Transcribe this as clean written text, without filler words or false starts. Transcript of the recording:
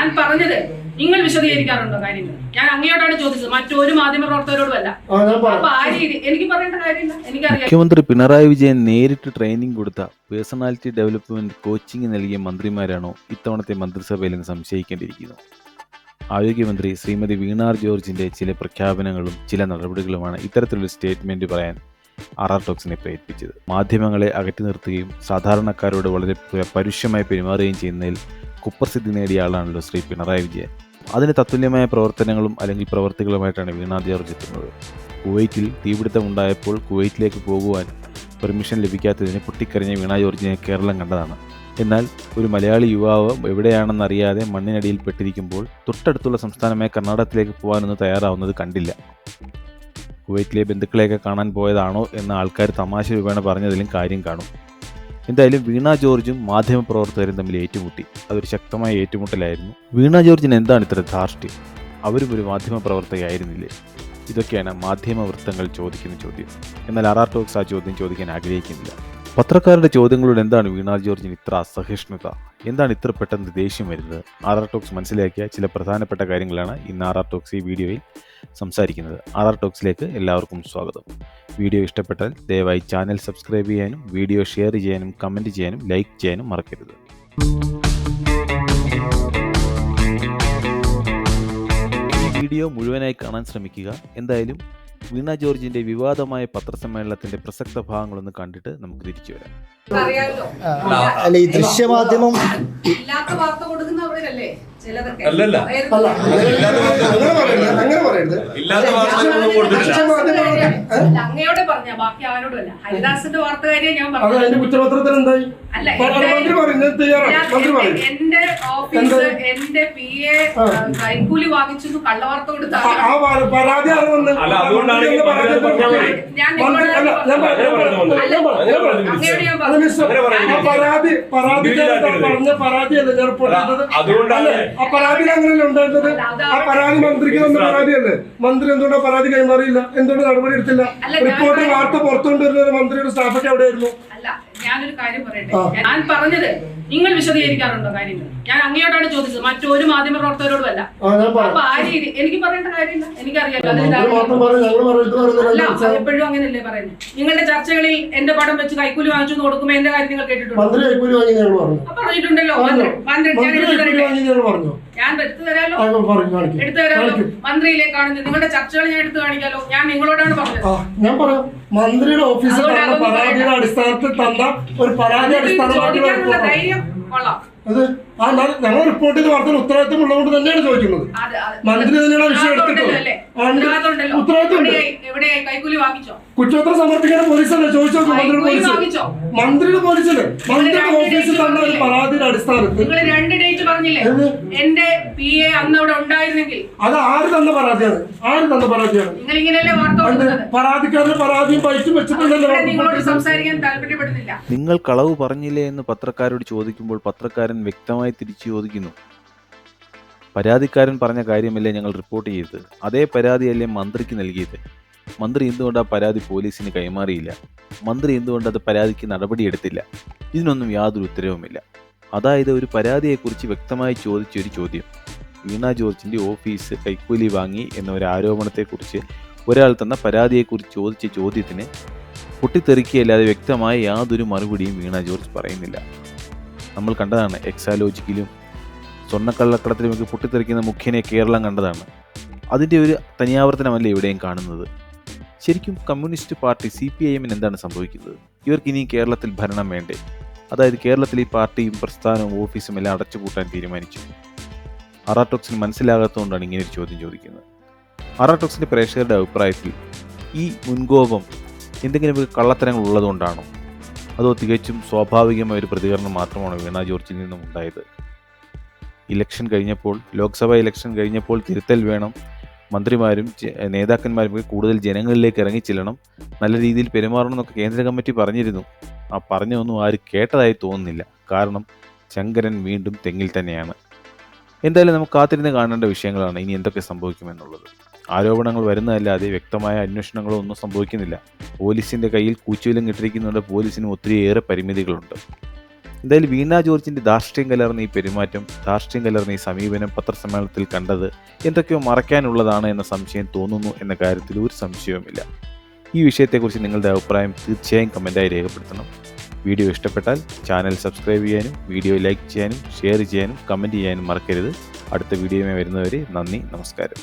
ഞാൻ പറഞ്ഞത് നിങ്ങൾ വിശദീകരിക്കാറുണ്ടോ കാര്യങ്ങൾ? ഞാൻ അങ്ങയോടാണ് ചോദിച്ചത്, മറ്റൊരു മാധ്യമ പ്രവർത്തകരോടും അല്ല. അപ്പൊ ആ രീതി എനിക്ക് പറയേണ്ട കാര്യമില്ല, എനിക്കറിയാം. മുഖ്യമന്ത്രി പിണറായി വിജയൻ നേരിട്ട് ട്രെയിനിങ് കൊടുത്ത പേഴ്സണാലിറ്റി ഡെവലപ്മെന്റ് കോച്ചിങ് നൽകിയ മന്ത്രിമാരാണോ ഇത്തവണത്തെ മന്ത്രിസഭയിലെന്ന് സംശയിക്കേണ്ടിയിരിക്കുന്നു. ആരോഗ്യമന്ത്രി ശ്രീമതി വീണ ജോർജിന്റെ ചില പ്രഖ്യാപനങ്ങളും ചില നടപടികളുമാണ് ഇത്തരത്തിലൊരു സ്റ്റേറ്റ്മെന്റ് പറയാൻ RR ടോക്സിനെ പ്രേരിപ്പിച്ചത്. മാധ്യമങ്ങളെ അകറ്റി നിർത്തുകയും സാധാരണക്കാരോട് വളരെ പരുഷമായി പെരുമാറുകയും ചെയ്യുന്നതിൽ കുപ്രസിദ്ധി നേടിയ ആളാണല്ലോ ശ്രീ പിണറായി വിജയൻ. അതിന് തത്തുല്യമായ പ്രവർത്തനങ്ങളും അല്ലെങ്കിൽ പ്രവർത്തികളുമായിട്ടാണ് വീണ ജോർജ് എത്തുന്നത്. കുവൈറ്റിൽ തീപിടുത്തമുണ്ടായപ്പോൾ കുവൈറ്റിലേക്ക് പോകുവാൻ പെർമിഷൻ ലഭിക്കാത്തതിന് പൊട്ടിക്കരഞ്ഞ വീണ ജോർജിനെ കേരളം കണ്ടതാണ്. എന്നാൽ ഒരു മലയാളി യുവാവ് എവിടെയാണെന്നറിയാതെ മണ്ണിനടിയിൽ പെട്ടിരിക്കുമ്പോൾ തൊട്ടടുത്തുള്ള സംസ്ഥാനമായ കർണാടകത്തിലേക്ക് പോകാനൊന്ന് തയ്യാറാവുന്നത് കണ്ടില്ല. കുവൈറ്റിലെ ബന്ധുക്കളെയൊക്കെ കാണാൻ പോയതാണോ എന്ന ആൾക്കാർ തമാശ രൂപേണ പറഞ്ഞതിലും കാര്യം കാണും. എന്തായാലും വീണ ജോർജും മാധ്യമപ്രവർത്തകരും തമ്മിൽ ഏറ്റുമുട്ടി. അതൊരു ശക്തമായ ഏറ്റുമുട്ടലായിരുന്നു. വീണ ജോർജിന് എന്താണ് ഇത്ര ധാർഷ്ട്യം? അവരും ഒരു മാധ്യമപ്രവർത്തകയായിരുന്നില്ലേ? ഇതൊക്കെയാണ് മാധ്യമവൃത്തങ്ങൾ ചോദിക്കുന്ന ചോദ്യം. എന്നാൽ RR ടോക്സ് ആ ചോദ്യം ചോദിക്കാൻ ആഗ്രഹിക്കുന്നില്ല. പത്രക്കാരുടെ ചോദ്യങ്ങളോട് എന്താണ് വീണ ജോർജിന് ഇത്ര അസഹിഷ്ണുത? എന്താണ് ഇത്ര പെട്ടെന്ന് ദേഷ്യം വരുന്നത്? RR ടോക്സ് മനസ്സിലാക്കിയ ചില പ്രധാനപ്പെട്ട കാര്യങ്ങളാണ് ഇന്ന് RR ടോക്സ് ഈ വീഡിയോയിൽ സംസാരിക്കുന്നത്. RR ടോക്സിലേക്ക് എല്ലാവർക്കും സ്വാഗതം. വീഡിയോ ഇഷ്ടപ്പെട്ടാൽ ദയവായി ചാനൽ സബ്സ്ക്രൈബ് ചെയ്യാനും വീഡിയോ ഷെയർ ചെയ്യാനും കമൻറ്റ് ചെയ്യാനും ലൈക്ക് ചെയ്യാനും മറക്കരുത്. ഈ വീഡിയോ മുഴുവനായി കാണാൻ ശ്രമിക്കുക. എന്തായാലും വീണ ജോർജിന്റെ വിവാദമായ പത്രസമ്മേളനത്തിന്റെ പ്രസക്ത ഭാഗങ്ങളൊന്ന് കണ്ടിട്ട് നമുക്ക് തിരിച്ചു വരാം. അല്ല, ഈ ദൃശ്യമാധ്യമം ഇല്ലാത്ത വാർത്ത കൊടുക്കുന്നവരല്ലേ ചിലതൊക്കെ? അല്ലല്ല, അങ്ങയോടെ പറഞ്ഞ ബാക്കി ആരോടും അല്ല. ഹരിദാസിന്റെ വാർത്തകാരിയെ ഞാൻ പറഞ്ഞു. അല്ല, എന്റെ ഓഫീസ് എന്റെ PA കൈക്കൂലി വാങ്ങിച്ചു കള്ളവാർത്ത കൊടുത്ത ഞാൻ മന്ത്രിക്ക് വന്ന പരാതിയല്ലേ? മന്ത്രി എന്തുകൊണ്ടാ പരാതി കൈമാറിയില്ല? എന്തുകൊണ്ട് നടപടി എടുത്തില്ല? റിപ്പോർട്ട് വാർത്ത പുറത്തുകൊണ്ടിരുന്നത് മന്ത്രിയുടെ സ്റ്റാഫൊക്കെ എവിടെയായിരുന്നു? അല്ല, ഞാനൊരു കാര്യം പറയട്ടെ. ഞാൻ പറഞ്ഞത് നിങ്ങൾ വിശദീകരിക്കാറുണ്ടോ കാര്യങ്ങൾ? ഞാൻ അങ്ങയോടാണ് ചോദിച്ചത്, മറ്റൊരു മാധ്യമ പ്രവർത്തകരോടും അല്ല. അപ്പൊ ആ രീതി എനിക്ക് പറയേണ്ട കാര്യമില്ല, എനിക്കറിയാലോ. എപ്പോഴും അങ്ങനെയല്ലേ പറയുന്നത്? നിങ്ങളുടെ ചർച്ചകളിൽ എന്റെ പടം വെച്ച് കൈക്കൂലി വാങ്ങിച്ചു കൊടുക്കുമ്പോ എന്റെ കാര്യം നിങ്ങൾ കേട്ടിട്ടുണ്ടോ? പറഞ്ഞിട്ടുണ്ടല്ലോ. ഞാൻ എടുത്തു തരാലോ, മന്ത്രിയിലേക്കാണ് നിങ്ങളുടെ ചർച്ചകൾ ഞാൻ എടുത്തു കാണിക്കാലോ. ഞാൻ നിങ്ങളോടാണ് പറഞ്ഞത്. ഞാൻ പറയാം, മന്ത്രിയുടെ ഓഫീസിൽ പരാതിയുടെ അടിസ്ഥാനത്തിൽ തന്ന ഒരു പരാതി ചോദിക്കാനുള്ള ധൈര്യം കൊള്ളാം. അത് ഞങ്ങൾ റിപ്പോർട്ട് ചെയ്ത വാർത്തയിൽ ഉത്തരവാദിത്വം ഉള്ളതുകൊണ്ട് തന്നെയാണ് ചോദിക്കുന്നത്. മന്ത്രി തന്നെയാണ് വിഷയം എടുത്തിട്ടുള്ളത്. കുറ്റപത്രം സമർപ്പിക്കാൻ പോലീസല്ലേ ചോദിച്ചോ? മന്ത്രിയുടെ പോലീസല്ലേ? മന്ത്രിയുടെ ഓഫീസിൽ തന്ന ഒരു പരാതിയുടെ അടിസ്ഥാനത്തിൽ രണ്ട് ഡേറ്റ് പറഞ്ഞില്ലേ എന്റെ PA അന്ന് അവിടെ ഉണ്ടായിരുന്നെങ്കിൽ? അത് ആര് തന്ന പരാതിയാണ്? ആര് തന്ന പരാതിയാണ്? നിങ്ങൾ ഇങ്ങനെയല്ലേ വാർത്ത പരാതിക്കാരന്റെ പരാതിയും പൈറ്റും വെച്ചിട്ടുണ്ടല്ലോ. നിങ്ങളോട് സംസാരിക്കാൻ താല്പര്യപ്പെടുന്നില്ല. നിങ്ങൾ കളവ് പറഞ്ഞില്ലേ എന്ന് പത്രക്കാരോട് ചോദിക്കുമ്പോൾ പത്രക്കാരൻ വ്യക്തമായി തിരിച്ചു ചോദിക്കുന്നു, പരാതിക്കാരൻ പറഞ്ഞ കാര്യമല്ലേ ഞങ്ങൾ റിപ്പോർട്ട് ചെയ്തത്? അതേ പരാതിയല്ലേ മന്ത്രിക്ക് നൽകിയത്? മന്ത്രി എന്തുകൊണ്ട് ആ പരാതി പോലീസിന് കൈമാറിയില്ല? മന്ത്രി എന്തുകൊണ്ട് അത് പരാതിക്ക് നടപടിയെടുത്തില്ല? ഇതിനൊന്നും യാതൊരു ഉത്തരവുമില്ല. അതായത് ഒരു പരാതിയെക്കുറിച്ച് വ്യക്തമായി ചോദിച്ചൊരു ചോദ്യം. വീണ ജോർജിൻ്റെ ഓഫീസ് കൈക്കൂലി വാങ്ങി എന്ന ഒരു ആരോപണത്തെക്കുറിച്ച് ഒരാൾ തന്ന പരാതിയെക്കുറിച്ച് ചോദിച്ച ചോദ്യത്തിന് പൊട്ടിത്തെറിക്കുകയല്ലാതെ വ്യക്തമായ യാതൊരു മറുപടിയും വീണ ജോർജ് പറയുന്നില്ല. നമ്മൾ കണ്ടതാണ് എക്സാലോജിക്കിലും സ്വർണ്ണക്കള്ളക്കടത്തിലുമൊക്കെ പൊട്ടിത്തെറിക്കുന്ന മുഖ്യനെ കേരളം കണ്ടതാണ്. അതിൻ്റെ ഒരു തനിയാവർത്തനമല്ല ഇവിടെയും കാണുന്നത്. ശരിക്കും കമ്മ്യൂണിസ്റ്റ് പാർട്ടി CPIM എന്താണ് സംഭവിക്കുന്നത്? ഇവർക്കിനി കേരളത്തിൽ ഭരണം വേണ്ടേ? അതായത് കേരളത്തിൽ ഈ പാർട്ടിയും പ്രസ്ഥാനവും ഓഫീസും എല്ലാം അടച്ചുപൂട്ടാൻ തീരുമാനിച്ചു. RR ടോക്സിന് മനസ്സിലാകാത്തതുകൊണ്ടാണ് ഇങ്ങനെ ഒരു ചോദ്യം ചോദിക്കുന്നത്. RR ടോക്സിൻ്റെ പ്രേക്ഷകരുടെ അഭിപ്രായത്തിൽ ഈ മുൻകോപം എന്തെങ്കിലും കള്ളത്തരങ്ങൾ ഉള്ളതുകൊണ്ടാണോ, അതോ തികച്ചും സ്വാഭാവികമായ ഒരു പ്രതികരണം മാത്രമാണോ വീണ ജോർജിൽ നിന്നും ഉണ്ടായത്? ഇലക്ഷൻ കഴിഞ്ഞപ്പോൾ, ലോക്സഭാ ഇലക്ഷൻ കഴിഞ്ഞപ്പോൾ തിരുത്തൽ വേണം, മന്ത്രിമാരും നേതാക്കന്മാരും കൂടുതൽ ജനങ്ങളിലേക്ക് ഇറങ്ങിച്ചെല്ലണം, നല്ല രീതിയിൽ പെരുമാറണം എന്നൊക്കെ കേന്ദ്ര കമ്മിറ്റി പറഞ്ഞിരുന്നു. ആ പറഞ്ഞൊന്നും ആരും കേട്ടതായി തോന്നുന്നില്ല. കാരണം ശങ്കരൻ വീണ്ടും തെങ്ങിൽ തന്നെയാണ്. എന്തായാലും നമുക്ക് കാത്തിരുന്ന് കാണേണ്ട വിഷയങ്ങളാണ് ഇനി എന്തൊക്കെ സംഭവിക്കുമെന്നുള്ളത്. ആരോപണങ്ങൾ വരുന്നതല്ലാതെ വ്യക്തമായ അന്വേഷണങ്ങളോ ഒന്നും സംഭവിക്കുന്നില്ല. പോലീസിൻ്റെ കയ്യിൽ കൂച്ചുവിലും കിട്ടിയിരിക്കുന്നുണ്ട്. പോലീസിന് ഒത്തിരിയേറെ പരിമിതികളുണ്ട്. എന്തായാലും വീണ ജോർജിൻ്റെ ധാർഷ്ട്യം കലർന്ന ഈ പെരുമാറ്റം, ധാർഷ്ട്യം കലർന്ന ഈ സമീപനം പത്രസമ്മേളനത്തിൽ കണ്ടത് എന്തൊക്കെയോ മറയ്ക്കാനുള്ളതാണ് എന്ന സംശയം തോന്നുന്നു എന്ന കാര്യത്തിൽ ഒരു സംശയവുമില്ല. ഈ വിഷയത്തെക്കുറിച്ച് നിങ്ങളുടെ അഭിപ്രായം തീർച്ചയായും കമൻറ്റായി രേഖപ്പെടുത്തണം. വീഡിയോ ഇഷ്ടപ്പെട്ടാൽ ചാനൽ സബ്സ്ക്രൈബ് ചെയ്യാനും വീഡിയോ ലൈക്ക് ചെയ്യാനും ഷെയർ ചെയ്യാനും കമൻറ്റ് ചെയ്യാനും മറക്കരുത്. അടുത്ത വീഡിയോയുമായി വരുന്നവരെ നന്ദി, നമസ്കാരം.